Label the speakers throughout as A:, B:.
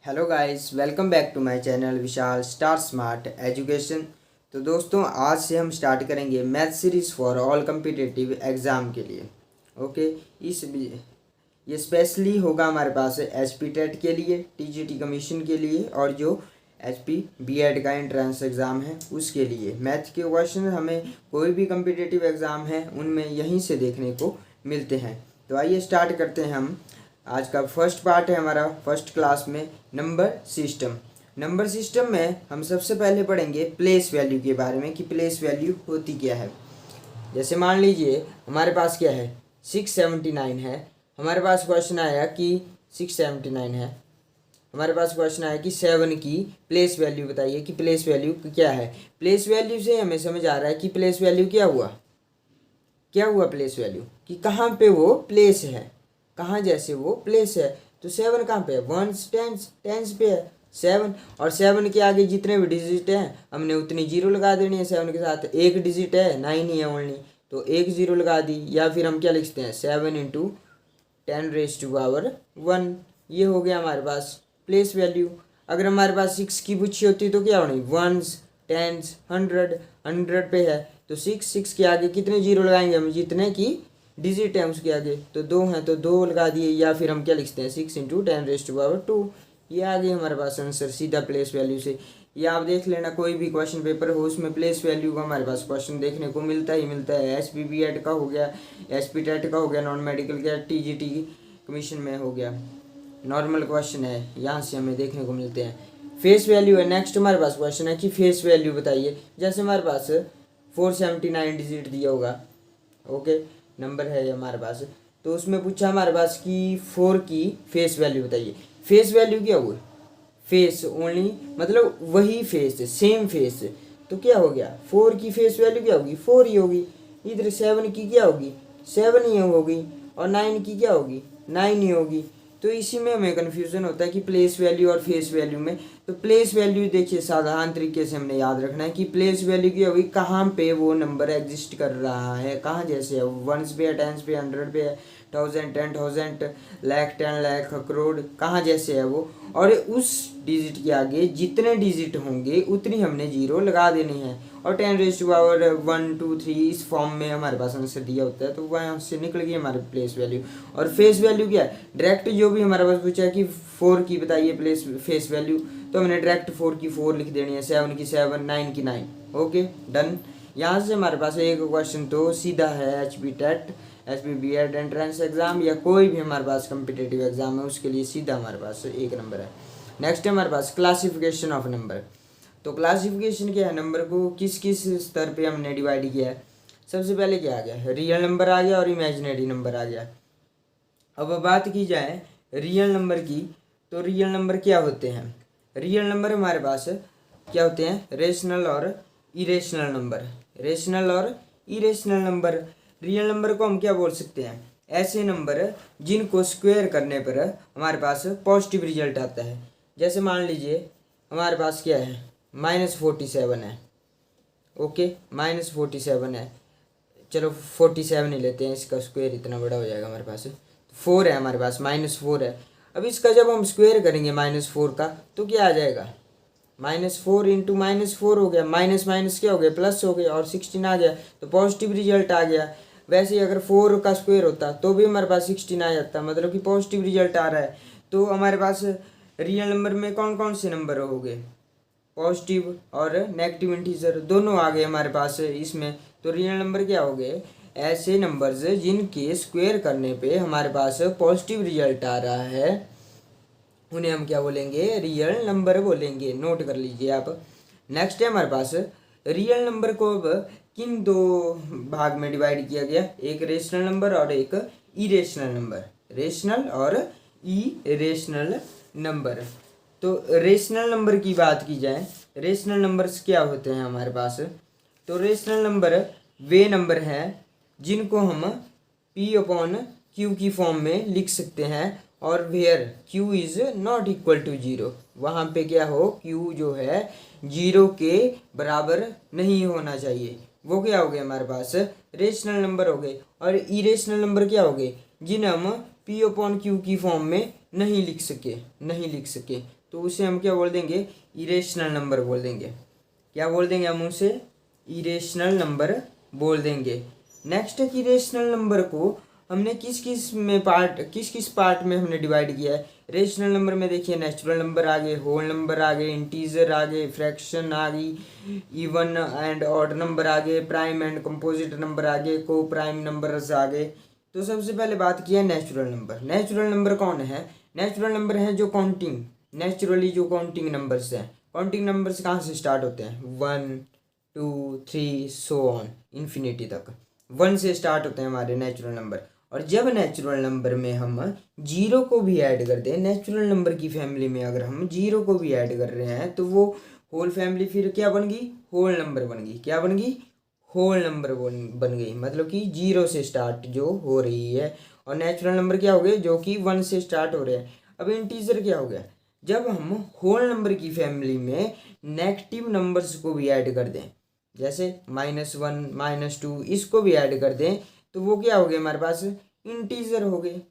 A: Hello guys, welcome back to my channel Vishal star smart education. तो दोस्तों, आज से हम स्टार्ट करेंगे math series for all competitive exam के लिए। ओके, ये स्पेशली होगा हमारे पास एचपी टेट के लिए, टीजीटी कमीशन के लिए और जो एचपी बीएड का एंट्रेंस एग्ज़ाम है उसके लिए। मैथ के क्वेश्चन हमें कोई भी कम्पिटिटिव एग्ज़ाम है उनमें यहीं से देखने को मिलते हैं। तो आइए स्टार्ट करते हैं हम। आज का फर्स्ट पार्ट है हमारा फर्स्ट क्लास में नंबर सिस्टम। नंबर सिस्टम में हम सबसे पहले पढ़ेंगे प्लेस वैल्यू के बारे में कि प्लेस वैल्यू होती क्या है। जैसे मान लीजिए हमारे पास क्या है 679 है। हमारे पास क्वेश्चन आया कि 679 है। हमारे पास क्वेश्चन आया कि 7 की प्लेस वैल्यू बताइए कि प्लेस वैल्यू क्या है। प्लेस वैल्यू से हमें समझ आ रहा है कि प्लेस वैल्यू क्या हुआ प्लेस वैल्यू कि कहाँ पे वो प्लेस है, कहाँ जैसे वो प्लेस है। तो 7 कहाँ पे है, वंस टेंस पे है 7। और 7 के आगे जितने भी डिजिट हैं हमने उतनी जीरो लगा देनी है। 7 के साथ एक डिजिट है 9 ही है ओनली, तो एक जीरो लगा दी। या फिर हम क्या लिखते हैं 7 × 10⁻1। ये हो गया हमारे पास प्लेस वैल्यू। अगर हमारे पास 6 की पूछी होती तो क्या होनी, वंस टेंस 100 पे है, तो 6 के आगे कितने जीरो लगाएंगे हम, जितने की डिजिट है उसके आगे। तो 2 हैं तो 2 लगा दिए। या फिर हम क्या लिखते हैं 6 × 10⁻2। ये आ गई हमारे पास आंसर सीधा प्लेस वैल्यू से। ये आप देख लेना, कोई भी क्वेश्चन पेपर हो उसमें प्लेस वैल्यू का हमारे पास क्वेश्चन देखने को मिलता ही मिलता है। एचपी बीएड का हो गया, एचपी टेट का हो गया, नॉन मेडिकल का टीजीटी कमीशन में हो गया, नॉर्मल क्वेश्चन है, यहाँ से हमें देखने को मिलते हैं। फेस वैल्यू है नेक्स्ट हमारे पास क्वेश्चन है कि फेस वैल्यू बताइए। जैसे हमारे पास 479 डिजिट दिया होगा, ओके नंबर है हमारे पास, तो उसमें पूछा हमारे पास कि 4 की फेस वैल्यू बताइए। फेस वैल्यू क्या हुई, फेस ओनली मतलब वही फेस, सेम फेस। तो क्या हो गया 4 की फेस वैल्यू क्या होगी, 4 ही होगी। इधर 7 की क्या होगी, 7 ही होगी। और 9 की क्या होगी, 9 ही होगी। तो इसी में हमें कन्फ्यूज़न होता है कि प्लेस वैल्यू और फेस वैल्यू में। तो प्लेस वैल्यू देखिए साधारण तरीके से हमने याद रखना है कि प्लेस वैल्यू की होगी कहाँ पे वो नंबर एग्जिस्ट कर रहा है, कहाँ जैसे है, वंस पे है, टेंस पे, 100 पे है, 1000 10,000 लाख 10 लाख करोड़, कहाँ जैसे है वो। और उस डिजिट के आगे जितने डिजिट होंगे उतनी हमने जीरो लगा देनी है। और 10⁻1 2 3 इस फॉर्म में हमारे पास आंसर दिया होता है, तो वहाँ से निकल गई हमारे प्लेस वैल्यू। और फेस वैल्यू क्या है, डायरेक्ट जो भी हमारे पास पूछा है कि 4 की बताइए प्लेस फेस वैल्यू, तो हमने डायरेक्ट 4 की 4 लिख देनी है, 7 की 7, 9 की 9। Okay done. यहाँ से हमारे पास एक क्वेश्चन तो सीधा है HP TET, HP BEd entrance exam या कोई भी हमारे पास कम्पिटेटिव एग्जाम है उसके लिए सीधा हमारे पास एक नंबर है। नेक्स्ट है हमारे पास क्लासिफिकेशन ऑफ नंबर। तो क्लासिफिकेशन क्या है, नंबर को किस किस स्तर पे हमने डिवाइड किया है। सबसे पहले क्या आ गया, रियल नंबर आ गया और इमेजिनरी नंबर आ गया। अब बात की जाए रियल नंबर की, तो रियल नंबर क्या होते हैं। रियल नंबर हमारे पास क्या होते हैं, रेशनल और इरेशनल नंबर। रेशनल और इरेशनल नंबर। रियल नंबर को हम क्या बोल सकते हैं, ऐसे नंबर जिनको स्क्वायर करने पर हमारे पास पॉजिटिव रिजल्ट आता है। जैसे मान लीजिए हमारे पास क्या है -47 है, ओके -47 है। चलो 47 ही लेते हैं, इसका स्क्वायर इतना बड़ा हो जाएगा हमारे पास। 4 है हमारे पास, -4 है। अब इसका जब हम स्क्वायर करेंगे -4 का तो क्या आ जाएगा, -4 × -4 हो गया, माइनस माइनस क्या हो गया, प्लस हो गया, और 16 आ गया, तो पॉजिटिव रिजल्ट आ गया। वैसे ही अगर 4 का स्क्वायर होता तो भी हमारे पास 16 आ जाता, मतलब कि पॉजिटिव रिजल्ट आ रहा है। तो हमारे पास रियल नंबर में कौन कौन से नंबर हो गए, पॉजिटिव और नेगेटिव इंटीजर दोनों आ गए हमारे पास इसमें। तो रियल नंबर क्या हो गए, ऐसे नंबर्स जिनके स्क्वायर करने पे हमारे पास पॉजिटिव रिजल्ट आ रहा है उन्हें हम क्या बोलेंगे, रियल नंबर बोलेंगे। नोट कर लीजिए आप। नेक्स्ट है हमारे पास रियल नंबर को अब किन दो भाग में डिवाइड किया गया, एक रेशनल नंबर और एक इरेशनल नंबर। रेशनल और इरेशनल नंबर। तो रेशनल नंबर की बात की जाए, रेशनल नंबर्स क्या होते हैं हमारे पास, तो रेशनल नंबर वे नंबर हैं जिनको हम P/Q की फॉर्म में लिख सकते हैं, और where Q is not equal to 0, वहाँ पे क्या हो, Q जो है 0 के बराबर नहीं होना चाहिए। वो क्या हो गए हमारे पास रेशनल नंबर हो गए। और इरेशनल नंबर क्या हो गए, जिन्हें हम P/Q की फॉर्म में नहीं लिख सके। तो उसे हम क्या बोल देंगे, इरेशनल नंबर बोल देंगे। क्या बोल देंगे हम उसे, इरेशनल नंबर बोल देंगे। नेक्स्ट है कि इरेशनल नंबर को हमने किस किस पार्ट में हमने डिवाइड किया है। रेशनल नंबर में देखिए नेचुरल नंबर आ गए, होल नंबर आ गए, इंटीजर आ गए, फ्रैक्शन आ गई, इवन एंड ऑड नंबर आ गए, प्राइम एंड कंपोजिट नंबर आ गए, को प्राइम नंबर्स आ गए। तो सबसे पहले बात की है नेचुरल नंबर। नेचुरल नंबर कौन है, नेचुरल नंबर है जो काउंटिंग, नेचुरली जो काउंटिंग नंबर्स हैं। काउंटिंग नंबर्स कहाँ से स्टार्ट होते हैं, 1 2 3 सो ऑन इन्फिनिटी तक, 1 से स्टार्ट होते हैं हमारे नेचुरल नंबर। और जब नेचुरल नंबर में हम जीरो को भी ऐड कर दें, नेचुरल नंबर की फैमिली में अगर हम जीरो को भी ऐड कर रहे हैं तो वो होल फैमिली फिर क्या बन गई, होल नंबर बन गई। क्या बन गई, होल नंबर बन गई, मतलब कि जीरो से स्टार्ट जो हो रही है। और नेचुरल नंबर क्या हो गए, जो कि 1 से स्टार्ट हो रहे हैं। अब इंटीजर क्या हो गया, जब हम होल नंबर की फैमिली में नेगेटिव नंबर्स को भी ऐड कर दें, जैसे -1 -2 इसको भी ऐड कर दें, तो वो क्या हो गए हमारे पास, इंटीजर हो गए।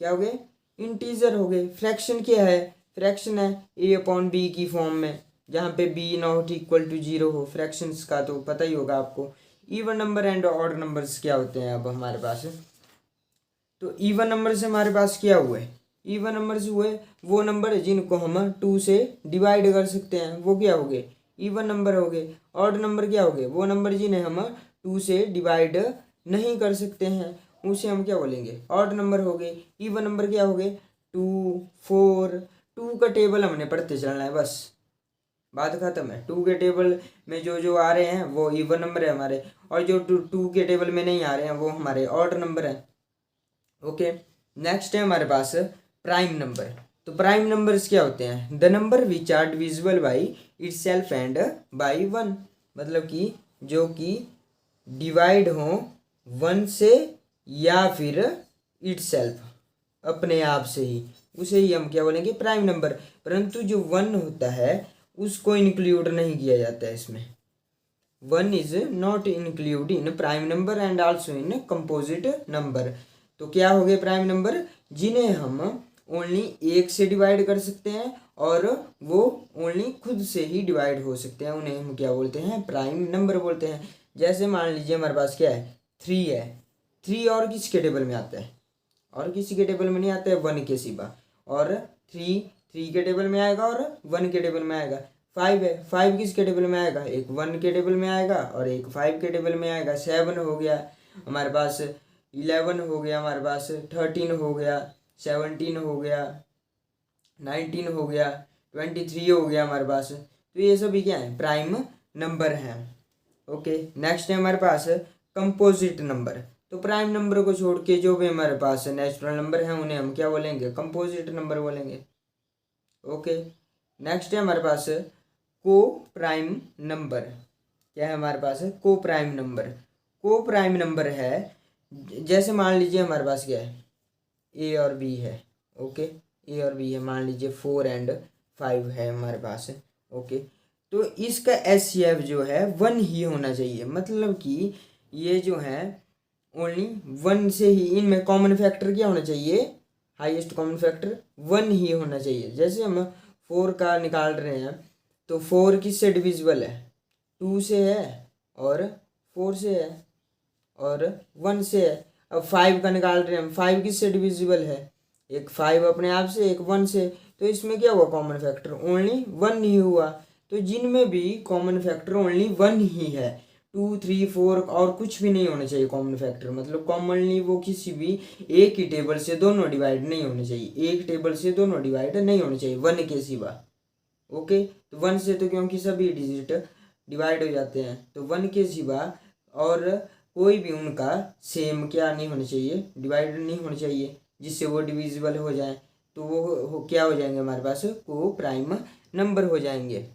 A: क्या हो गए, इंटीजर हो गए। फ्रैक्शन क्या है, फ्रैक्शन है a/b की फॉर्म में, जहाँ पे b नॉट इक्वल टू 0 हो। फ्रैक्शंस का तो पता ही होगा आपको। Even number and odd numbers क्या होते हैं अब हमारे पास, तो इवन नंबर से हमारे पास क्या हुए, इवन नंबर्स हुए वो नंबर जिनको हम 2 से डिवाइड कर सकते हैं, वो क्या हो गए, इवन नंबर हो गए। ऑड नंबर क्या हो गए, वो नंबर जिन्हें हम 2 से डिवाइड नहीं कर सकते हैं, उसे हम क्या बोलेंगे, ऑड नंबर हो गए। इवन नंबर क्या हो गए, 2 4। 2 का टेबल हमने पढ़ते चलना है, बस बात खत्म है। 2 के टेबल में जो जो आ रहे हैं वो इवन नंबर है हमारे, और जो 2 के टेबल में नहीं आ रहे हैं वो हमारे ऑड नंबर है। ओके, नेक्स्ट है हमारे पास प्राइम नंबर। तो प्राइम नंबर्स क्या होते हैं, the number which are divisible by itself and by 1, मतलब कि जो कि डिवाइड हो 1 से या फिर इटसेल्फ, अपने आप से ही, उसे ही हम क्या बोलेंगे, प्राइम नंबर। परंतु जो 1 होता है उसको इंक्लूड नहीं किया जाता है इसमें। 1 is not include in prime number and also in composite number. तो क्या हो गए प्राइम नंबर, जिन्हें हम ओनली 1 से डिवाइड कर सकते हैं और वो ओनली खुद से ही डिवाइड हो सकते हैं, उन्हें हम क्या बोलते हैं, प्राइम नंबर बोलते हैं। जैसे मान लीजिए हमारे पास क्या है, 3 है। 3 और किसके टेबल में आता है, और किसी के टेबल में नहीं आता है 1 के सिवा। और 3 के टेबल में आएगा और 1 के टेबल में आएगा। 5 है, 5 किसके टेबल में आएगा, एक 1 के टेबल में आएगा और एक 5 के टेबल में आएगा। 7 हो गया हमारे पास, 11 हो गया हमारे पास, 13 हो गया, 17 हो गया, 19 हो गया, 23 हो गया हमारे पास। तो ये सभी क्या है, प्राइम नंबर हैं। ओके, नेक्स्ट है हमारे पास कंपोजिट नंबर। तो प्राइम नंबर को छोड़ के जो भी हमारे पास नेचुरल नंबर हैं उन्हें हम क्या बोलेंगे, कंपोजिट नंबर बोलेंगे। ओके, नेक्स्ट है हमारे पास को प्राइम नंबर। क्या है हमारे पास, को प्राइम नंबर। को प्राइम नंबर है, जैसे मान लीजिए हमारे पास क्या है, ए और बी है। ओके, ए और बी है, मान लीजिए 4 एंड 5 है हमारे पास। ओके, तो इसका एचसीएफ जो है 1 ही होना चाहिए, मतलब कि ये जो है ओनली 1 से ही, इनमें कॉमन फैक्टर क्या होना चाहिए, हाईएस्ट कॉमन फैक्टर 1 ही होना चाहिए। जैसे हम 4 का निकाल रहे हैं तो 4 किससे डिविजिबल है, 2 से है और 4 से है और 1 से है। अब 5 का निकाल रहे हैं हम, 5 किससे डिविजिबल है, एक 5 अपने आप से, एक 1 से। तो इसमें क्या हुआ, कॉमन फैक्टर ओनली 1 ही हुआ। तो जिनमें भी कॉमन फैक्टर ओनली 1 ही है, 2 3 4 और कुछ भी नहीं होना चाहिए कॉमन फैक्टर, मतलब कॉमनली वो किसी भी एक ही टेबल से दोनों डिवाइड नहीं होने चाहिए, एक टेबल से दोनों डिवाइड नहीं होने चाहिए 1 के सिवा। ओके, तो 1 से तो क्योंकि सभी डिजिट डिवाइड हो जाते हैं, तो 1 के सिवा और कोई भी उनका सेम क्या नहीं होना चाहिए, डिवाइड नहीं होना चाहिए, जिससे वो डिविजिबल हो जाए। तो वो क्या हो जाएंगे हमारे पास, को प्राइम नंबर हो जाएंगे।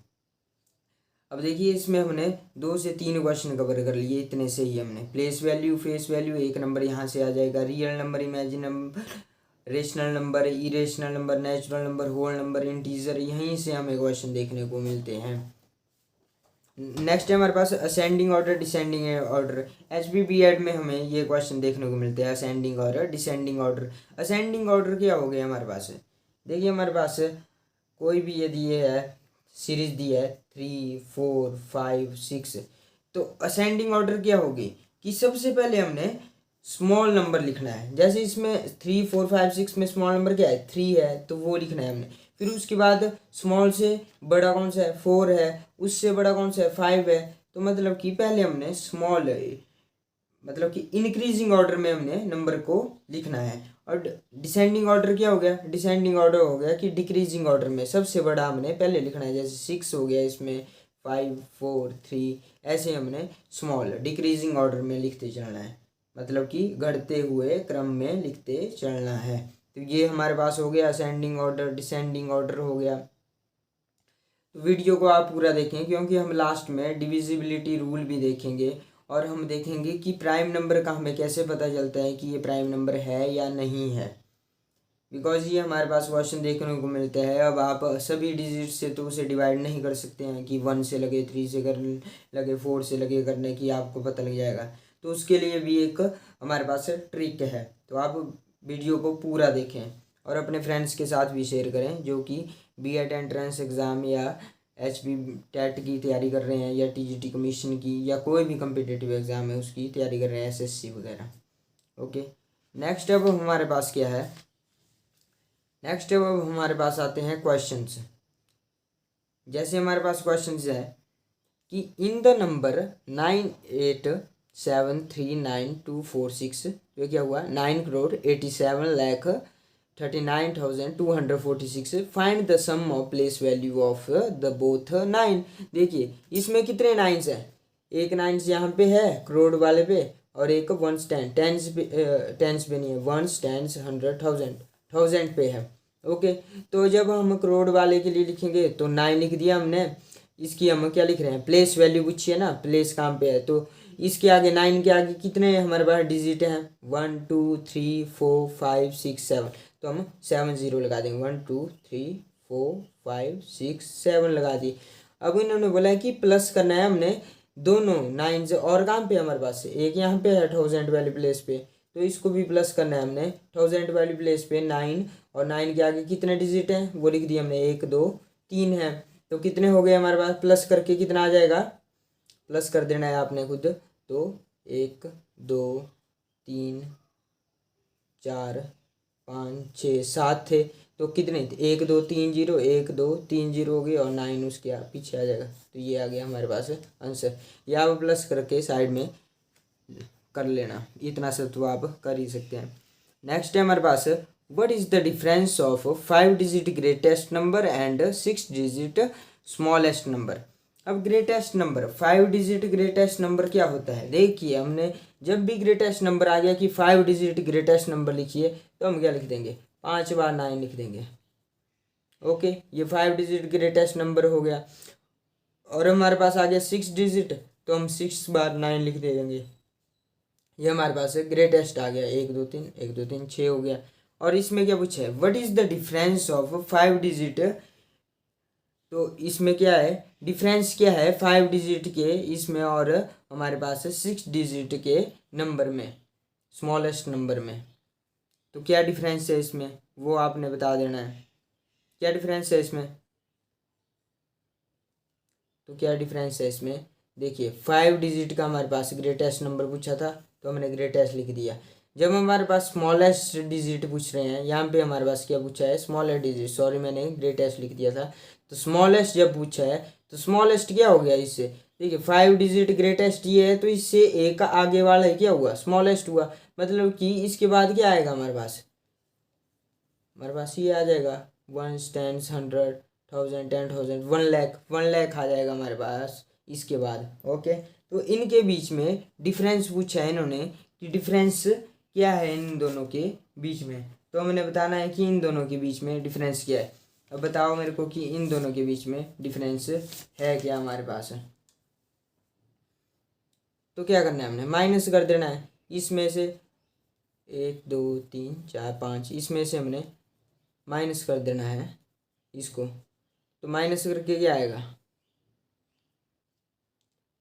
A: अब देखिए इसमें हमने 2 से 3 क्वेश्चन कवर कर लिए, इतने से ही हमने प्लेस वैल्यू, फेस वैल्यू, एक नंबर यहाँ से आ जाएगा, real number, imagine number, rational number, irrational number, natural number, whole number, integer, यहीं से हमें क्वेश्चन देखने को मिलते हैं। नेक्स्ट है हमारे पास ascending order, descending order. HBBED में हमें ये क्वेश्चन देखने को मिलते हैं, असेंडिंग और डिसेंडिंग ऑर्डर। असेंडिंग ऑर्डर क्या हो गया हमारे पास, देखिए हमारे पास कोई भी यदि ये है सीरीज दी है 3 4 5 6, तो असेंडिंग ऑर्डर क्या होगी कि सबसे पहले हमने स्मॉल नंबर लिखना है। जैसे इसमें 3 4 5 6 में स्मॉल नंबर क्या है 3 है, तो वो लिखना है हमने। फिर उसके बाद स्मॉल से बड़ा कौन सा है 4 है, उससे बड़ा कौन सा है 5 है। तो मतलब कि पहले हमने स्मॉल मतलब कि इंक्रीजिंग ऑर्डर में हमने नंबर को लिखना है। और डिसेंडिंग ऑर्डर क्या हो गया, डिसेंडिंग ऑर्डर हो गया कि डिक्रीजिंग ऑर्डर में सबसे बड़ा हमने पहले लिखना है। जैसे 6 हो गया, इसमें 5 4 3, ऐसे हमने स्मॉल डिक्रीजिंग ऑर्डर में लिखते चलना है, मतलब कि घटते हुए क्रम में लिखते चलना है। तो ये हमारे पास हो गया असेंडिंग ऑर्डर, डिसेंडिंग ऑर्डर हो गया। तो वीडियो को आप पूरा देखें, क्योंकि हम लास्ट में डिविजिबिलिटी रूल भी देखेंगे और हम देखेंगे कि प्राइम नंबर का हमें कैसे पता चलता है कि ये प्राइम नंबर है या नहीं है। बिकॉज ये हमारे पास क्वेश्चन देखने को मिलता है। अब आप सभी डिजिट से तो उसे डिवाइड नहीं कर सकते हैं कि 1 से लगे, 3 से करने लगे, 4 से लगे करने की आपको पता लग जाएगा। तो उसके लिए भी एक हमारे पास ट्रिक है। तो आप वीडियो को पूरा देखें और अपने फ्रेंड्स के साथ भी शेयर करें जो कि बीएड एंट्रेंस एग्ज़ाम या एचपी टेट की तैयारी कर रहे हैं, या टीजीटी कमीशन की, या कोई भी कम्पिटिटिव एग्ज़ाम है उसकी तैयारी कर रहे हैं, एसएससी वगैरह। ओके, नेक्स्ट अब हमारे पास क्या है, नेक्स्ट अब हमारे पास आते हैं क्वेश्चंस। जैसे हमारे पास क्वेश्चंस है कि इन द नंबर 98739246, तो क्या हुआ 9,87,39,246, find the sum of place value of the both 9। देखिए इसमें कितने नाइन्स हैं, एक नाइन्स यहाँ पे है करोड़ वाले पे, और एक वंस टेंस पे नहीं है, वंस टेंस 100 1000 पे है। ओके, तो जब हम करोड़ वाले के लिए लिखेंगे तो 9 लिख दिया हमने। इसकी हम क्या लिख रहे हैं, प्लेस वैल्यू पूछिए ना, प्लेस कहाँ पे है। तो इसके आगे 9 के आगे कितने हमारे पास डिजिट हैं, 1 2 3 4 5 6 7, तो हम 7 0 लगा देंगे। 1 2 3 4 5 6 7 लगा दी। अब इन्होंने बोला है कि प्लस करना है हमने दोनों नाइन्स, और कहाँ पे हमारे पास एक यहाँ पे है 1000 वाली प्लेस पे, तो इसको भी प्लस करना है हमने 1000 वाली प्लेस पे 9, और 9 के आगे कितने डिजिट हैं वो लिख दिए हमने 1 2 3 है। तो कितने हो गए हमारे पास, प्लस करके कितना आ जाएगा, प्लस कर देना है आपने खुद। तो 1 2 3 4 5 6 7 थे, तो कितने थे 1 2 3 0, 1 2 3 0 हो गए, और 9 उसके पीछे आ जाएगा। तो ये आ गया हमारे पास आंसर। ये आप प्लस करके साइड में कर लेना, इतना सब तो आप कर ही सकते हैं। नेक्स्ट है हमारे पास, what is the difference of 5 digit greatest number and 6 digit smallest number. अब greatest number 5 digit greatest number क्या होता है, देखिए हमने जब भी ग्रेटेस्ट नंबर आ गया कि 5 डिजिट ग्रेटेस्ट नंबर लिखिए, तो हम क्या लिख देंगे 5 बार 9 लिख देंगे। ओके, ये 5 डिजिट ग्रेटेस्ट नंबर हो गया। और हमारे पास आ गया 6 डिजिट, तो हम 6 बार 9 लिख देंगे। ये हमारे पास ग्रेटेस्ट आ गया, 1 2 3 1 2 3 6 हो गया। और इसमें क्या पूछा है, what is the difference of 5 digit, तो इसमें क्या है डिफरेंस क्या है 5 डिजिट के इसमें और हमारे पास 6 डिजिट के नंबर में, स्मॉलेस्ट नंबर में। तो क्या डिफरेंस है इसमें वो आपने बता देना है, क्या डिफरेंस है इसमें। तो क्या डिफरेंस है इसमें, देखिए 5 डिजिट का हमारे पास ग्रेटेस्ट नंबर पूछा था, तो हमने ग्रेटेस्ट लिख दिया। जब हमारे पास स्मॉलेस्ट डिजिट पूछ रहे हैं, यहाँ पे हमारे पास क्या पूछा है स्मॉलेस्ट डिजिट, सॉरी मैंने ग्रेटेस्ट लिख दिया था। तो स्मॉलेस्ट जब पूछा है तो स्मॉलेस्ट क्या हो गया इससे, देखिए 5 डिजिट ग्रेटेस्ट ये है, तो इससे एक आगे वाला है क्या हुआ स्मॉलेस्ट हुआ। मतलब कि इसके बाद क्या आएगा हमारे पास, हमारे पास ये आ जाएगा 1 10 100 1000 10,000 1 लाख आ जाएगा हमारे पास इसके बाद। ओके, तो इनके बीच में डिफरेंस पूछा है इन्होंने कि डिफरेंस क्या है इन दोनों के बीच में, तो हमने बताना है कि इन दोनों के बीच में डिफरेंस क्या है। अब बताओ मेरे को कि इन दोनों के बीच में डिफरेंस है क्या हमारे पास है। तो क्या करना है हमने माइनस कर देना है, इसमें से 1 2 3 4 5 इसमें से हमने माइनस कर देना है इसको। तो माइनस करके क्या आएगा,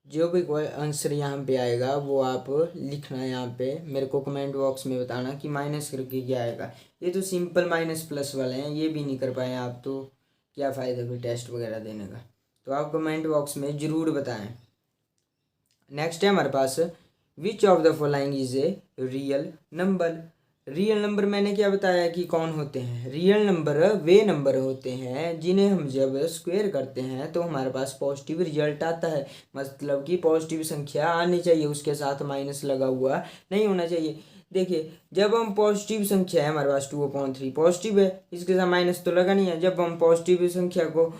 A: जो भी कोई आंसर यहाँ पे आएगा वो आप लिखना है यहाँ पे, मेरे को कमेंट बॉक्स में बताना कि माइनस करके क्या आएगा। ये तो सिंपल माइनस प्लस वाले हैं, ये भी नहीं कर पाए आप, तो क्या फ़ायदा फिर टेस्ट वगैरह देने का। तो आप कमेंट बॉक्स में ज़रूर बताएं। नेक्स्ट है हमारे पास which of the following is a real number. Real number मैंने क्या बताया कि कौन होते हैं। रियल नंबर वे नंबर होते हैं जिन्हें हम जब स्क्वायर करते हैं तो हमारे पास पॉजिटिव रिजल्ट आता है। मतलब कि पॉजिटिव संख्या आनी चाहिए, उसके साथ माइनस लगा हुआ नहीं होना चाहिए। देखिए जब हम पॉजिटिव संख्या है हमारे पास 2/3 पॉजिटिव है, इसके साथ माइनस तो लगा नहीं है। जब हम पॉजिटिव संख्या को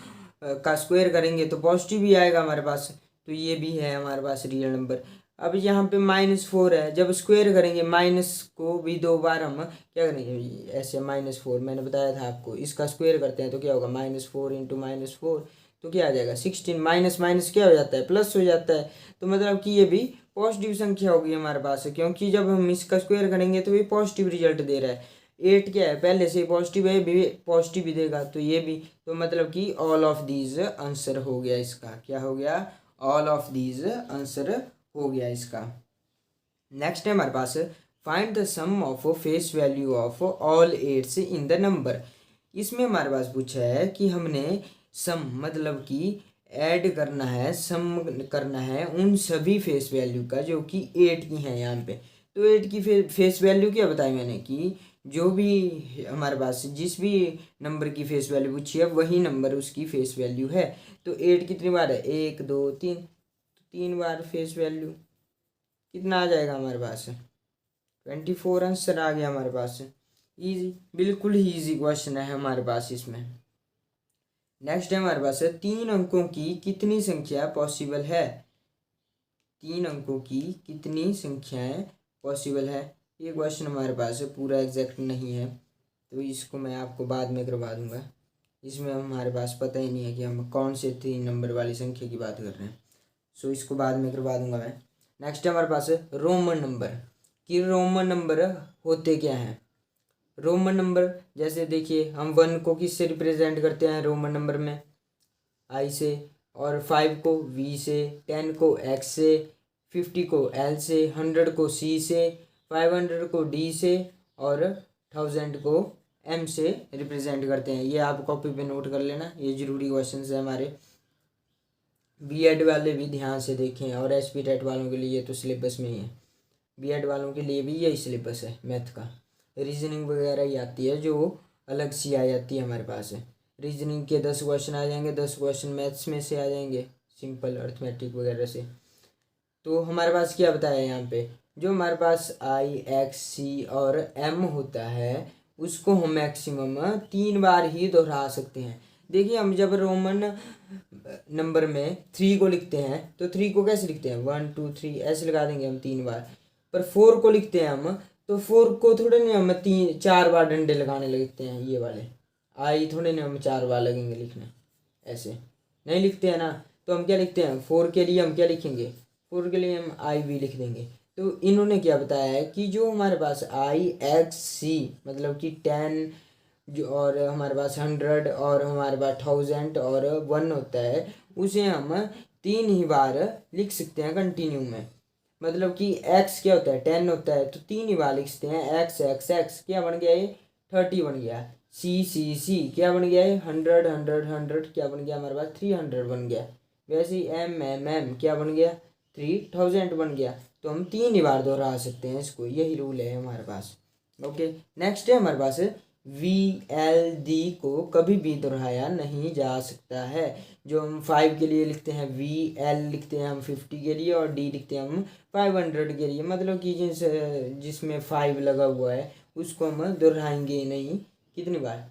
A: का स्क्वायर करेंगे तो पॉजिटिव ही आएगा हमारे पास। तो ये भी है हमारे पास रियल नंबर। अब यहाँ पे -4 है, जब स्क्वायर करेंगे माइनस को भी 2 बार हम क्या करेंगे, ऐसे -4 मैंने बताया था आपको, इसका स्क्वायर करते हैं तो क्या होगा, -4 × -4 तो क्या आ जाएगा 16। माइनस माइनस क्या हो जाता है, प्लस हो जाता है। तो मतलब कि ये भी पॉजिटिव संख्या होगी हमारे पास, क्योंकि जब हम इसका स्क्वायर करेंगे तो ये पॉजिटिव रिजल्ट दे रहा है। 8 क्या है, पहले से पॉजिटिव है, भी पॉजिटिव ही देगा, तो ये भी। तो मतलब कि ऑल ऑफ दीज आंसर हो गया इसका। क्या हो गया, ऑल ऑफ दीज आंसर हो गया इसका। नेक्स्ट है हमारे पास find the sum of face value of all eights in the number. इसमें हमारे पास पूछा है कि हमने सम मतलब कि ऐड करना है, सम करना है उन सभी फेस वैल्यू का जो कि 8 की हैं यहाँ पे। तो 8 की फेस वैल्यू क्या बताई मैंने कि जो भी हमारे पास जिस भी नंबर की फेस वैल्यू पूछी है वही नंबर उसकी फेस वैल्यू है। तो 8 कितनी बार है, 1 2 3, तो 3 बार फेस वैल्यू। कितना आ जाएगा हमारे पास, 24 आंसर आ गया हमारे पास। इजी, बिल्कुल ही इजी क्वेश्चन है हमारे पास इसमें। नेक्स्ट है हमारे पास 3 अंकों की कितनी संख्या पॉसिबल है। 3 अंकों की कितनी संख्याएं पॉसिबल है, ये क्वेश्चन हमारे पास पूरा एग्जैक्ट नहीं है, तो इसको मैं आपको बाद में करवा दूंगा। इसमें हमारे पास पता ही नहीं है कि हम कौन से 3 नंबर वाली संख्या की बात कर रहे हैं, सो इसको बाद में करवा दूंगा मैं। नेक्स्ट है हमारे पास रोमन नंबर, कि रोमन नंबर होते क्या हैं। रोमन नंबर जैसे देखिए हम 1 को किससे रिप्रेजेंट करते हैं रोमन नंबर में, आई से, और 5 को V से, 10 को X से, 50 को L से, 100 को C से, 500 को D से, और 1000 को M से रिप्रेजेंट करते हैं। ये आप कॉपी पे नोट कर लेना, ये जरूरी क्वेश्चन है हमारे। B.Ed वाले भी ध्यान से देखें, और SP टेट वालों के लिए तो सिलेबस में ही है। B.Ed वालों के लिए भी यही सिलेबस है, मैथ का। रीजनिंग वगैरह ही आती है जो अलग सी आ जाती है हमारे पास। रीजनिंग के 10 क्वेश्चन आ जाएंगे, 10 क्वेश्चन मैथ्स में से आ जाएंगे, सिंपल अर्थमेटिक वगैरह से। तो हमारे पास क्या बताया यहाँ पे, जो हमारे पास I X C और M होता है उसको हम मैक्सिमम 3 बार ही दोहरा सकते हैं। देखिए हम जब रोमन नंबर में 3 को लिखते हैं तो 3 को कैसे लिखते हैं, 1 2 3 ऐसे लगा देंगे हम 3 बार। पर 4 को लिखते हैं हम, तो 4 को थोड़े नहीं हम 4 बार डंडे लगाने लगते हैं, ये वाले आई थोड़े नहीं हम 4 बार लगेंगे लिखने, ऐसे नहीं लिखते हैं ना। तो हम क्या लिखते हैं, 4 के लिए हम क्या लिखेंगे, 4 के लिए हम IV लिख देंगे। तो इन्होंने क्या बताया है कि जो हमारे पास I X C मतलब कि 10 जो, और हमारे पास 100 और हमारे पास 1000 और 1 होता है, उसे हम 3 ही बार लिख सकते हैं कंटिन्यू में। मतलब कि x क्या होता है, 10 होता है, तो 3 ही बार लिखते हैं। x x x क्या बन गया, ये 30 बन गया। c c c क्या बन गया, ये 100 100 100 क्या बन गया हमारे पास, 300 बन गया। वैसे ही m m m क्या बन गया, 3000 बन गया। तो हम 3 ही बार दोहरा सकते हैं इसको, यही रूल है हमारे पास। ओके, नेक्स्ट है हमारे पास VLD को कभी भी दोहराया नहीं जा सकता है। जो हम 5 के लिए लिखते हैं VL लिखते हैं हम 50 के लिए, और D लिखते हैं हम 500 के लिए। मतलब कि जिसमें 5 लगा हुआ है उसको हम दोहराएंगे नहीं, कितनी बार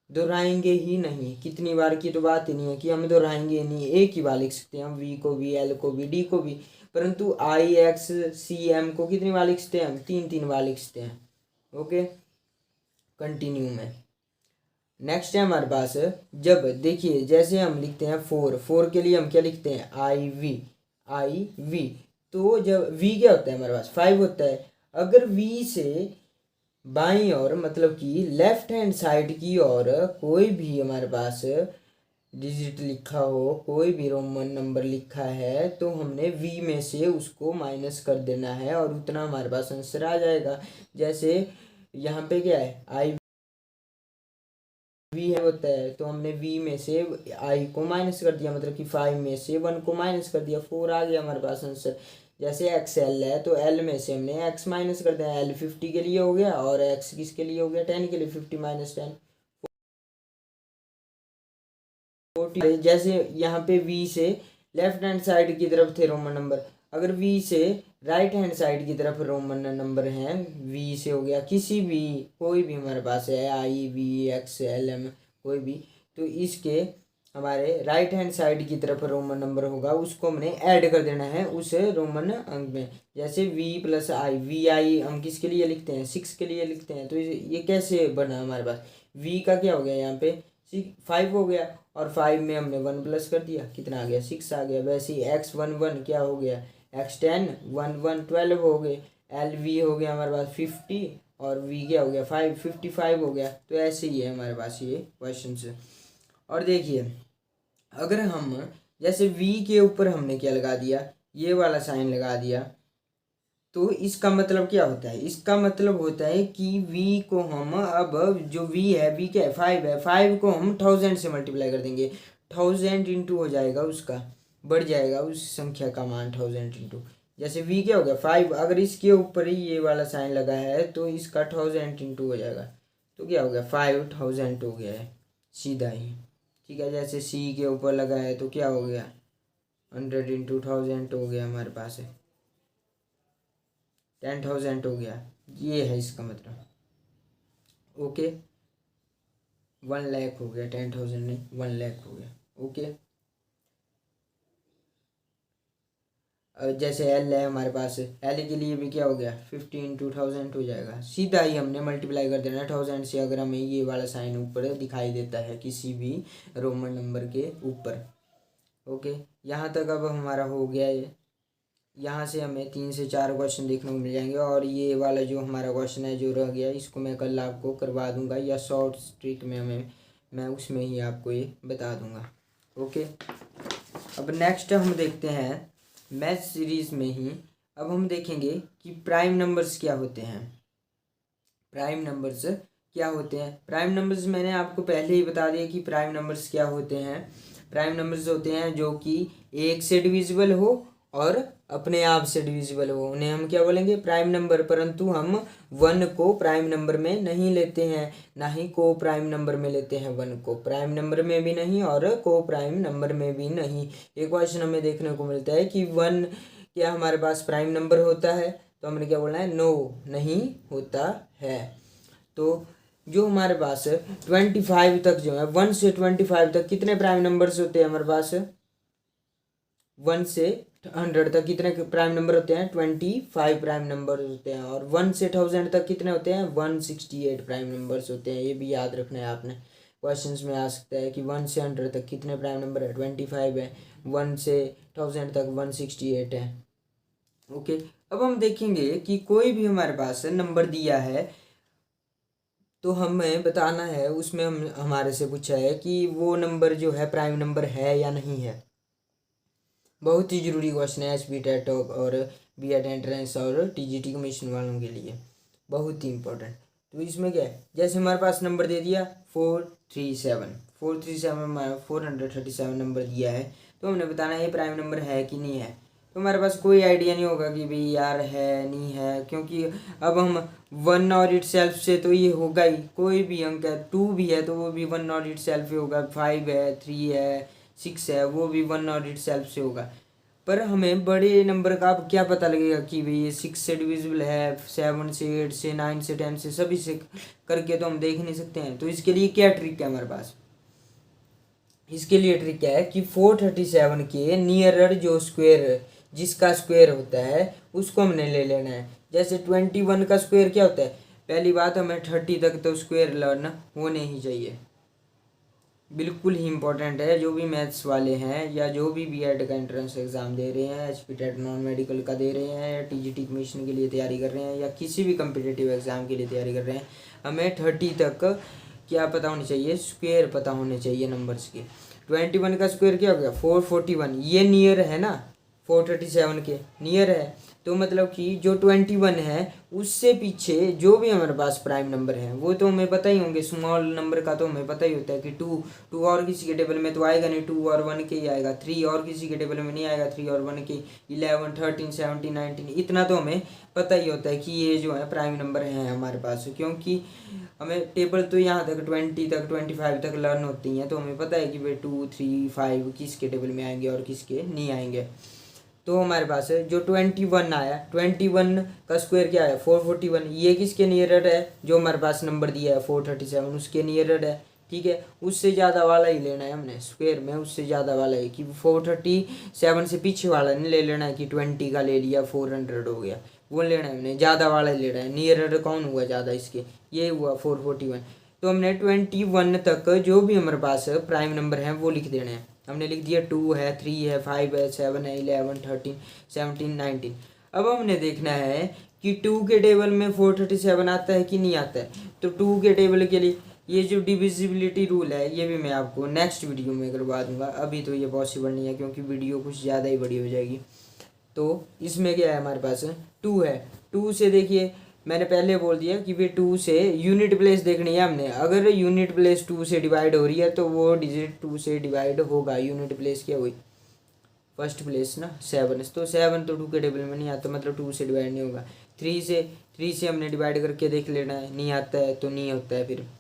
A: दोहराएंगे ही नहीं, कितनी बार की तो बात ही नहीं है कि हम दोहराएंगे नहीं, एक ही बार लिख सकते हैं हम V को भी, L को भी, D को भी। परंतु I X C M को कितनी बार लिख सकते हैं हम, 3 बार लिख सकते हैं। ओके, कंटिन्यू में। नेक्स्ट है हमारे पास, जब देखिए जैसे हम लिखते हैं 4 के लिए हम क्या लिखते हैं, IV। तो जब V क्या होता है हमारे पास, 5 होता है। अगर V से बाईं ओर मतलब कि लेफ्ट हैंड साइड की ओर कोई भी हमारे पास डिजिट लिखा हो, कोई भी रोमन नंबर लिखा है, तो हमने V में से उसको माइनस कर देना है और उतना हमारे पास आंसर आ जाएगा। जैसे यहाँ पे क्या है, IV है, वो होता है, तो हमने v में से i को माइनस कर दिया, मतलब कि 5 में से 1 को माइनस कर दिया, 4 आ गया हमारे पास आंसर। जैसे x l है तो l में से हमने x माइनस कर दिया, l 50 के लिए हो गया और x किसके लिए हो गया, 10 के लिए, 50 माइनस 10 40। जैसे यहाँ पे v से लेफ्ट हैंड साइड की तरफ थे रोमन नंबर, अगर v से राइट हैंड साइड की तरफ रोमन नंबर हैं, v से हो गया किसी भी, कोई भी हमारे पास है i v x l m कोई भी, तो इसके हमारे राइट हैंड साइड की तरफ रोमन नंबर होगा, उसको हमने ऐड कर देना है उस रोमन अंक में। जैसे v प्लस आई, वी आई हम किसके लिए लिखते हैं, 6 के लिए लिखते हैं, तो ये कैसे बना हमारे पास, v का क्या हो गया यहाँ पे 5 हो गया, और 5 में हमने 1 प्लस कर दिया, कितना आ गया 6 आ गया। वैसे ही x 1 1 क्या हो गया, x 10 1 1 12 हो गए, एल वी हो गया हमारे पास 50 और v क्या हो गया 5 55 हो गया। तो ऐसे ही है हमारे पास ये क्वेश्चन से। और देखिए अगर हम जैसे v के ऊपर हमने क्या लगा दिया, ये वाला साइन लगा दिया, तो इसका मतलब क्या होता है, इसका मतलब होता है कि v को हम अब जो v है, v क्या है 5 है, 5 को हम 1000 से मल्टीप्लाई कर देंगे, 1000 इंटू हो जाएगा उसका, बढ़ जाएगा उस संख्या का मान 1000 इंटू। जैसे v क्या हो गया 5, अगर इसके ऊपर ही ये वाला साइन लगा है तो इसका 1000 इंटू हो जाएगा, तो क्या हो गया 5000 हो गया है सीधा ही, ठीक है। जैसे c के ऊपर लगा है तो क्या हो गया 100 इंटू 1000 हो गया हमारे पास है 10,000 हो गया, ये है इसका मतलब। ओके 1 लाख हो गया, 10,000 नहीं 1 लाख हो गया। ओके जैसे एल है हमारे पास, एल के लिए भी क्या हो गया 50 इंटू 1000 हो जाएगा, सीधा ही हमने मल्टीप्लाई कर देना 1000 से, अगर हमें ये वाला साइन ऊपर दिखाई देता है किसी भी रोमन नंबर के ऊपर। ओके यहाँ तक अब हमारा हो गया ये, यहाँ से हमें 3 से 4 क्वेश्चन देखने को मिल जाएंगे, और ये वाला जो हमारा क्वेश्चन है जो रह गया इसको मैं कल आपको करवा दूंगा, या शॉर्ट ट्रिक में मैं उसमें ही आपको ये बता दूंगा। ओके अब नेक्स्ट हम देखते हैं मैथ सीरीज़ में ही, अब हम देखेंगे कि प्राइम नंबर्स क्या होते हैं। प्राइम नंबर्स क्या होते हैं, प्राइम नंबर्स मैंने आपको पहले ही बता दिया कि प्राइम नंबर्स क्या होते हैं। प्राइम नंबर्स होते हैं जो कि 1 से डिविजिबल हो और अपने आप से डिविजिबल हो, उन्हें हम क्या बोलेंगे प्राइम नंबर। परंतु हम 1 को प्राइम नंबर में नहीं लेते हैं, ना ही को प्राइम नंबर में लेते हैं, 1 को प्राइम नंबर में भी नहीं और को प्राइम नंबर में भी नहीं। एक क्वेश्चन हमें देखने को मिलता है कि 1 क्या हमारे पास प्राइम नंबर होता है, तो हमने क्या बोलना है, नो नहीं होता है। तो जो हमारे पास 25 तक जो है 1 से 25 तक कितने प्राइम नंबर्स होते हैं हमारे पास, 1 से 100 तक कितने प्राइम नंबर होते हैं, 25 प्राइम नंबर होते हैं। और 1 से 1000 तक कितने होते हैं, 168 प्राइम नंबर्स होते हैं। ये भी याद रखना है आपने, क्वेश्चंस में आ सकता है कि 1 से 100 तक कितने प्राइम नंबर है, 25 है, 1 से 1000 तक 168 है। ओके अब हम देखेंगे कि कोई भी हमारे पास नंबर दिया है तो हमें बताना है, उसमें हम हमारे से पूछा है कि वो नंबर जो है प्राइम नंबर है या नहीं है। बहुत ही ज़रूरी क्वेश्चन है एसपी टेट और बीएड एंट्रेंस और टीजीटी कमीशन वालों के लिए, बहुत ही इंपॉर्टेंट। तो इसमें क्या है, जैसे हमारे पास नंबर दे दिया 437 हमारा 437 नंबर दिया है, तो हमने बताना है ये प्राइम नंबर है कि नहीं है। तो हमारे पास कोई आइडिया नहीं होगा कि भाई यार है नहीं है, क्योंकि अब हम 1 और इट सेल्फ से तो ये होगा ही, कोई भी अंक है 2 भी है तो वो भी 1 और इट सेल्फ ही होगा, 5 है 3 है 6 है वो भी 1 और इट सेल्फ से होगा। पर हमें बड़े नंबर का अब क्या पता लगेगा कि भाई ये 6 से डिविजिबल है, 7 से 8 से 9 से 10 से सभी से करके तो हम देख नहीं सकते हैं। तो इसके लिए क्या ट्रिक है हमारे पास, इसके लिए ट्रिक है कि 437 के नियरर जो स्क्वायर जिसका स्क्वायर होता है उसको हमने ले लेना है। जैसे 21 का स्क्वायर क्या होता है, पहली बात हमें 30 तक तो स्क्वायर लर्न होने ही चाहिए, बिल्कुल ही इंपॉर्टेंट है। जो भी मैथ्स वाले हैं या जो भी बीएड का एंट्रेंस एग्ज़ाम दे रहे हैं, एचपी टेट नॉन मेडिकल का दे रहे हैं, या टीजीटी कमीशन के लिए तैयारी कर रहे हैं, या किसी भी कम्पिटिटिव एग्ज़ाम के लिए तैयारी कर रहे हैं, हमें 30 तक क्या पता होनी चाहिए, स्क्वायर पता होने चाहिए नंबर्स के। 21 का स्क्वायर क्या हो गया 441, ये नियर है ना 437 के नियर है, तो मतलब कि जो 21 है उससे पीछे जो भी हमारे पास प्राइम नंबर है वो तो हमें पता ही होंगे। स्मॉल नंबर का तो हमें पता ही होता है कि टू और किसी के टेबल में तो आएगा नहीं, 2 और 1 के ही आएगा। 3 और किसी के टेबल में नहीं आएगा, 3 और 1 के। 11, 13, 17, 19 इतना तो हमें पता ही होता है कि ये जो है प्राइम नंबर हैं हमारे पास, क्योंकि हमें टेबल तो यहाँ तक 20 तक 25 तक लर्न होती हैं, तो हमें पता है कि भाई 2, 3, 5 किसके टेबल में आएंगे और किसके नहीं आएंगे। तो हमारे पास है जो 21 आया, 21 का स्क्वायर क्या है 441, ये किसके नियरर है, जो हमारे पास नंबर दिया है 437 उसके नियरर है। ठीक है, उससे ज़्यादा वाला ही लेना है हमने स्क्वायर में, उससे ज़्यादा वाला है कि 437 से पीछे वाला नहीं ले लेना है कि 20 का ले लिया 400 हो गया, वो लेना है हमने, ज़्यादा वाला ही लेना है। नियरर कौन हुआ ज़्यादा इसके, ये हुआ 441। तो हमने 21 तक जो भी हमारे पास प्राइम नंबर हैं वो लिख देने हैं। हमने लिख दिया 2 है, 3 है, 5 है, 7 है, 11, 13, 17, 19। अब हमने देखना है कि 2 के टेबल में 437 आता है कि नहीं आता है। तो 2 के टेबल के लिए ये जो डिविजिबिलिटी रूल है ये भी मैं आपको नेक्स्ट वीडियो में करवा दूंगा, अभी तो ये पॉसिबल नहीं है क्योंकि वीडियो कुछ ज़्यादा ही बड़ी हो जाएगी। तो इसमें क्या है हमारे पास 2 है, 2 से देखिए मैंने पहले बोल दिया कि भाई 2 से यूनिट प्लेस देखनी है हमने। अगर यूनिट प्लेस 2 से डिवाइड हो रही है तो वो डिजिट 2 से डिवाइड होगा। यूनिट प्लेस क्या हुई, फर्स्ट प्लेस ना 7, तो 7 तो 2 के टेबल में नहीं आता, मतलब 2 से डिवाइड नहीं होगा। 3 से हमने डिवाइड करके देख लेना है, नहीं आता है तो नहीं होता है।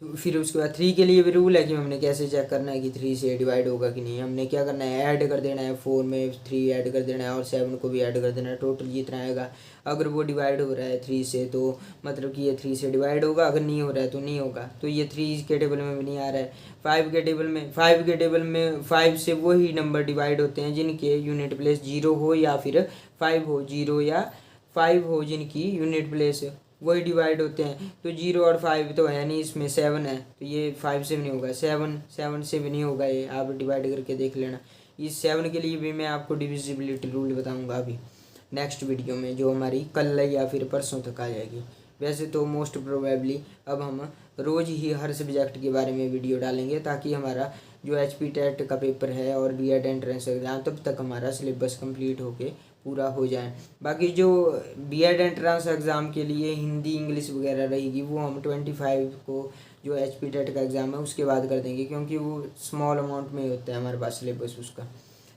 A: फिर उसके बाद 3 के लिए भी रूल है कि हमने कैसे चेक करना है कि 3 से डिवाइड होगा कि नहीं। हमने क्या करना है, ऐड कर देना है, 4 में 3 ऐड कर देना है और 7 को भी ऐड कर देना है, टोटल जितना आएगा। अगर वो डिवाइड हो रहा है 3 से तो मतलब कि ये 3 से डिवाइड होगा, अगर नहीं हो रहा है तो नहीं होगा। तो ये 3 के टेबल में भी नहीं आ रहा है। 5 के टेबल में 5 से वही नंबर डिवाइड होते हैं जिनके यूनिट प्लेस 0 हो या फिर 5 हो, 0 या 5 हो जिनकी यूनिट प्लेस वही डिवाइड होते हैं। तो 0 और 5 तो है नहीं, इसमें 7 है तो ये 5 से भी नहीं होगा, 7 से भी नहीं होगा, ये आप डिवाइड करके देख लेना। इस 7 के लिए भी मैं आपको डिविजिबिलिटी रूल बताऊंगा अभी नेक्स्ट वीडियो में, जो हमारी कल या फिर परसों तक आ जाएगी। वैसे तो मोस्ट प्रोबेबली अब हम रोज़ ही हर सब्जेक्ट के बारे में वीडियो डालेंगे ताकि हमारा जो HP टेट का पेपर है और B.Ed एंट्रेंस एग्ज़ाम तब तक हमारा सिलेबस कंप्लीट होके पूरा हो जाए। बाकी जो B.Ed एंट्रेंस एग्ज़ाम के लिए हिंदी इंग्लिश वगैरह रहेगी वो हम 25 को जो HP टेट का एग्ज़ाम है उसके बाद कर देंगे, क्योंकि वो स्मॉल अमाउंट में ही होता है हमारे पास सिलेबस उसका।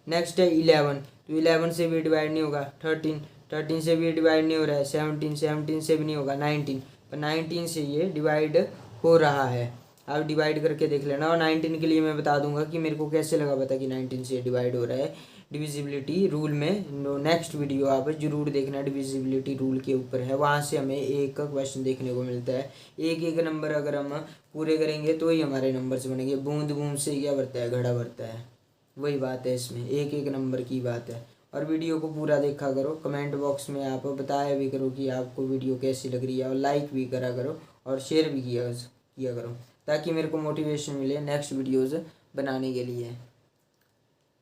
A: नेक्स्ट है 11, तो 11 से भी डिवाइड नहीं होगा। 13 से भी डिवाइड नहीं हो रहा है। 17 से भी नहीं होगा। 19 पर 19 से ये डिवाइड हो रहा है, आप डिवाइड करके देख लेना। और 19 के लिए मैं बता दूंगा कि मेरे को कैसे लगा पता कि 19 से डिवाइड हो रहा है डिविजिबिलिटी रूल में। नेक्स्ट वीडियो आप जरूर देखना, डिविजिबिलिटी रूल के ऊपर है, वहाँ से हमें एक क्वेश्चन देखने को मिलता है। एक एक नंबर अगर हम पूरे करेंगे तो ही हमारे नंबर्स बनेंगे। बूंद बूंद से क्या भरता है, घड़ा भरता है, वही बात है इसमें, एक एक नंबर की बात है। और वीडियो को पूरा देखा करो, कमेंट बॉक्स में आप बताया भी करो कि आपको वीडियो कैसी लग रही है, और लाइक भी करा करो और शेयर भी किया करो ताकि मेरे को मोटिवेशन मिले नेक्स्ट वीडियोज़ बनाने के लिए।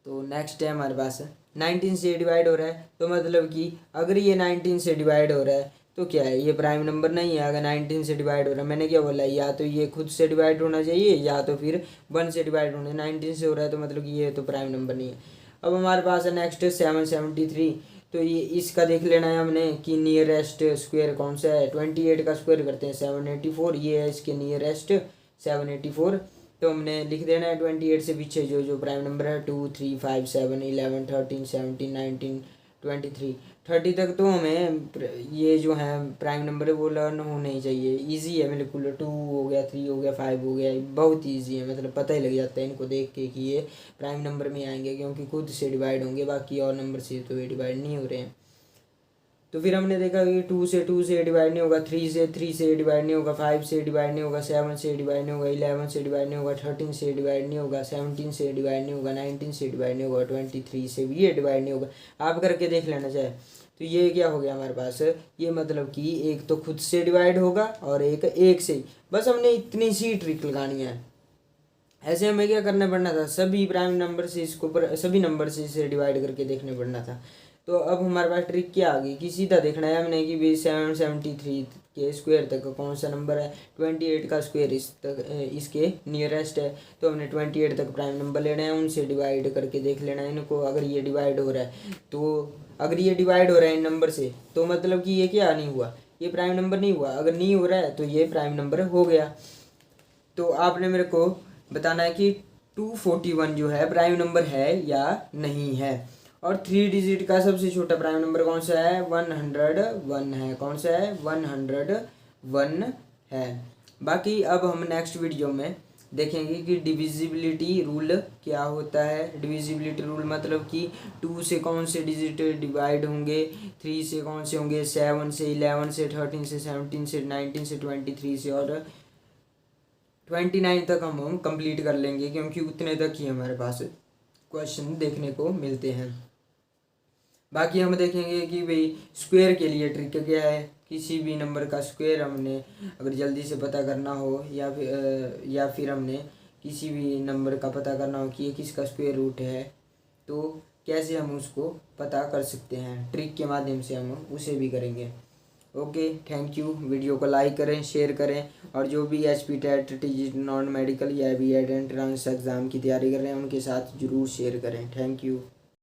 A: तो नेक्स्ट है हमारे पास 19 से डिवाइड हो रहा है, तो मतलब कि अगर ये 19 से डिवाइड हो रहा है तो क्या है, ये प्राइम नंबर नहीं है। अगर 19 से डिवाइड हो रहा है, मैंने क्या बोला, या तो ये खुद से डिवाइड होना चाहिए या तो फिर 1 से डिवाइड होना है। 19 से हो रहा है तो मतलब कि ये तो प्राइम नंबर नहीं है। अब हमारे पास है नेक्स्ट 773, तो ये इसका देख लेना है हमने कि नियरेस्ट स्क्वायर कौन सा है। 28 का स्क्वायर करते हैं 784, ये है इसके नियरेस्ट 784। तो हमने लिख देना है 28 से पीछे जो जो प्राइम नंबर है 2, 3, 5, 7, 11, 13, 17, 19, 23, 30 तक तो हमें ये जो है प्राइम नंबर है वो लर्न होने ही चाहिए। इजी है बिल्कुल, 2 हो गया, 3 हो गया, 5 हो गया, बहुत इजी है, मतलब पता ही लग जाता है इनको देख के कि ये प्राइम नंबर में आएंगे, क्योंकि खुद से डिवाइड होंगे, बाकी और नंबर से तो ये डिवाइड नहीं हो रहे हैं। तो फिर हमने देखा कि 2 से डिवाइड नहीं होगा, 3 से डिवाइड नहीं होगा, 5 से डिवाइड नहीं होगा, 7 से डिवाइड नहीं होगा, 11 से डिवाइड नहीं होगा, 13 से डिवाइड नहीं होगा, 17 से डिवाइड नहीं होगा, 19 से डिवाइड नहीं होगा, 23 से भी ये डिवाइड नहीं होगा। आप करके देख लेना चाहे। तो ये क्या हो गया हमारे पास, ये मतलब कि एक तो खुद से डिवाइड होगा और एक से ही। बस हमने इतनी सी ट्रिक लगानी है। ऐसे हमें क्या करना पड़ना था, सभी प्राइम नंबर से इसको सभी नंबर से इसे डिवाइड करके देखने पड़ना था। तो अब हमारे पास ट्रिक क्या आ गई कि सीधा देखना है हमने कि भाई 773 के स्क्वायर तक कौन सा नंबर है। 28 का स्क्वायर इसके नियरेस्ट है, तो हमने 28 तक प्राइम नंबर लेना है, उनसे डिवाइड करके देख लेना है इनको। अगर ये डिवाइड हो रहा है तो अगर ये डिवाइड हो रहा है इन नंबर से तो मतलब कि ये क्या नहीं हुआ, ये प्राइम नंबर नहीं हुआ। अगर नहीं हो रहा है तो ये प्राइम नंबर हो गया। तो आपने मेरे को बताना है कि 241 जो है प्राइम नंबर है या नहीं है। और 3 डिजिट का सबसे छोटा प्राइम नंबर कौन सा है, 101 है। कौन सा है, 101 है। बाकी अब हम नेक्स्ट वीडियो में देखेंगे कि डिविजिबिलिटी रूल क्या होता है। डिविजिबिलिटी रूल मतलब कि 2 से कौन से डिजिट डिवाइड होंगे, 3 से कौन से होंगे, 7 से, 11 से, 13 से, 17 से, 19 से, 23 से और 29 तक हम कंप्लीट कर लेंगे, क्योंकि उतने तक ही हमारे पास क्वेश्चन देखने को मिलते हैं। बाकी हम देखेंगे कि भाई स्क्वायर के लिए ट्रिक क्या है। किसी भी नंबर का स्क्वायर हमने अगर जल्दी से पता करना हो या फिर हमने किसी भी नंबर का पता करना हो कि ये किसका स्क्वायर रूट है, तो कैसे हम उसको पता कर सकते हैं, ट्रिक के माध्यम से हम उसे भी करेंगे। Okay, thank you. वीडियो को लाइक करें, शेयर करें, और जो भी HP TET, TG, non medical या BEd एंट्रेंस एग्ज़ाम की तैयारी कर रहे हैं उनके साथ ज़रूर शेयर करें। Thank you.